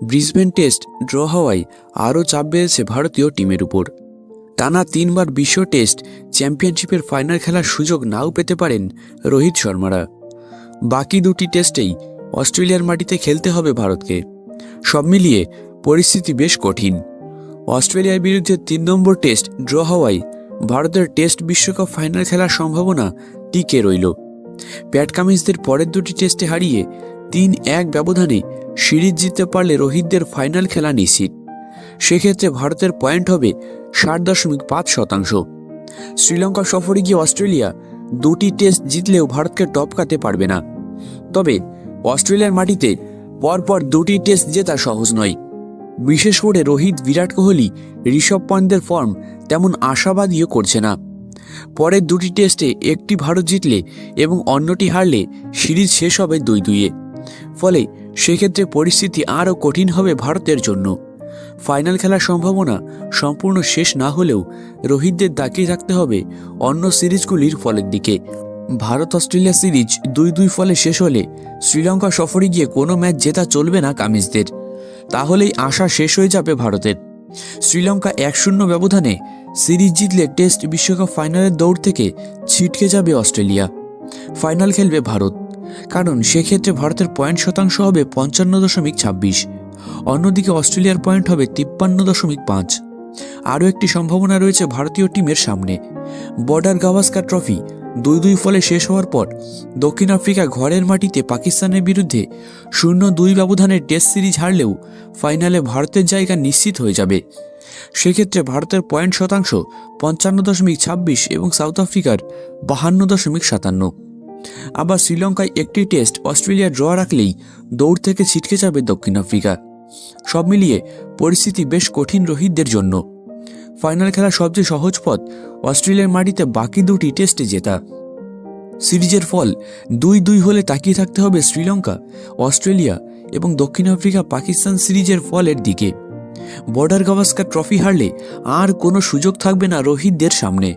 Brisbane test draw হওয়ায় আরও চাপ বেড়েছে ভারতীয় টিমের উপর। টানা 3বার বিশ্ব টেস্ট চ্যাম্পিয়নশিপের ফাইনাল খেলার সুযোগ নাও পেতে পারেন রোহিত শর্মারা। বাকি দুটি টেস্টেই অস্ট্রেলিয়ার মাটিতে খেলতে হবে ভারতকে। সব মিলিয়ে পরিস্থিতি বেশ কঠিন। অস্ট্রেলিয়ার বিরুদ্ধে 3 নম্বর টেস্ট ড্র হওয়ায় ভারতের টেস্ট বিশ্বকাপ ফাইনাল খেলার সম্ভাবনা টিকে রইল। প্যাট কামিন্সদের পরের দুটি টেস্টে হারিয়ে 3-1 ব্যবধানে সিরিজ জিততে পারলে রোহিতদের ফাইনাল খেলা নিশ্চিত। সেক্ষেত্রে ভারতের পয়েন্ট হবে 60.5%। শ্রীলঙ্কা সফরে গিয়ে অস্ট্রেলিয়া দুটি টেস্ট জিতলেও ভারতকে টপকাতে পারবে না। তবে অস্ট্রেলিয়ার মাটিতে পরপর দুটি টেস্ট জেতা সহজ নয়। বিশেষ করে রোহিত, বিরাট কোহলি, ঋষভ পন্থের ফর্ম তেমন আশাবাদীও করছে না। পরের দুটি টেস্টে একটি ভারত জিতলে এবং অন্যটি হারলে সিরিজ শেষ হবে 2-2-এ। ফলে সেক্ষেত্রে পরিস্থিতি আরও কঠিন হবে ভারতের জন্য। ফাইনাল খেলার সম্ভাবনা সম্পূর্ণ শেষ না হলেও রোহিতদের তাকিয়ে থাকতে হবে অন্য সিরিজগুলির ফলের দিকে। ভারত অস্ট্রেলিয়া সিরিজ 2-2 ফলে শেষ হলে শ্রীলঙ্কা সফরে গিয়ে কোনো ম্যাচ জেতা চলবে না কামিন্সদের। তাহলেই আশা শেষ হয়ে যাবে ভারতের। শ্রীলঙ্কা 1-0 ব্যবধানে সিরিজ জিতলে টেস্ট বিশ্বকাপ ফাইনালের দৌড় থেকে ছিটকে যাবে অস্ট্রেলিয়া। ফাইনাল খেলবে ভারত, কারণ সেক্ষেত্রে ভারতের পয়েন্ট শতাংশ হবে 55.26। অন্যদিকে অস্ট্রেলিয়ার পয়েন্ট হবে 53.5। আরও একটি সম্ভাবনা রয়েছে ভারতীয় টিমের সামনে। বর্ডার গাভাস্কার ট্রফি 2-2 ফলে শেষ হওয়ার পর দক্ষিণ আফ্রিকা ঘরের মাটিতে পাকিস্তানের বিরুদ্ধে 0-2 ব্যবধানের টেস্ট সিরিজ হারলেও ফাইনালে ভারতের জায়গা নিশ্চিত হয়ে যাবে। সেক্ষেত্রে ভারতের পয়েন্ট শতাংশ 55.26 এবং সাউথ আফ্রিকার 52.57। আবার শ্রীলঙ্কায় একটি টেস্ট অস্ট্রেলিয়া ড্র রাখলেই দৌড় থেকে ছিটকে যাবে দক্ষিণ আফ্রিকা। সব মিলিয়ে পরিস্থিতি বেশ কঠিন রোহিতদের জন্য। ফাইনাল খেলার সবচেয়ে সহজ পথ অস্ট্রেলিয়ার মাটিতে বাকি দুটি টেস্টে জেতা। সিরিজের ফল 2-2 হলে তাকিয়ে থাকতে হবে শ্রীলঙ্কা, অস্ট্রেলিয়া এবং দক্ষিণ আফ্রিকা পাকিস্তান সিরিজের ফলের দিকে। বর্ডার গাভাস্কার ট্রফি হারলে আর কোনো সুযোগ থাকবে না রোহিতদের সামনে।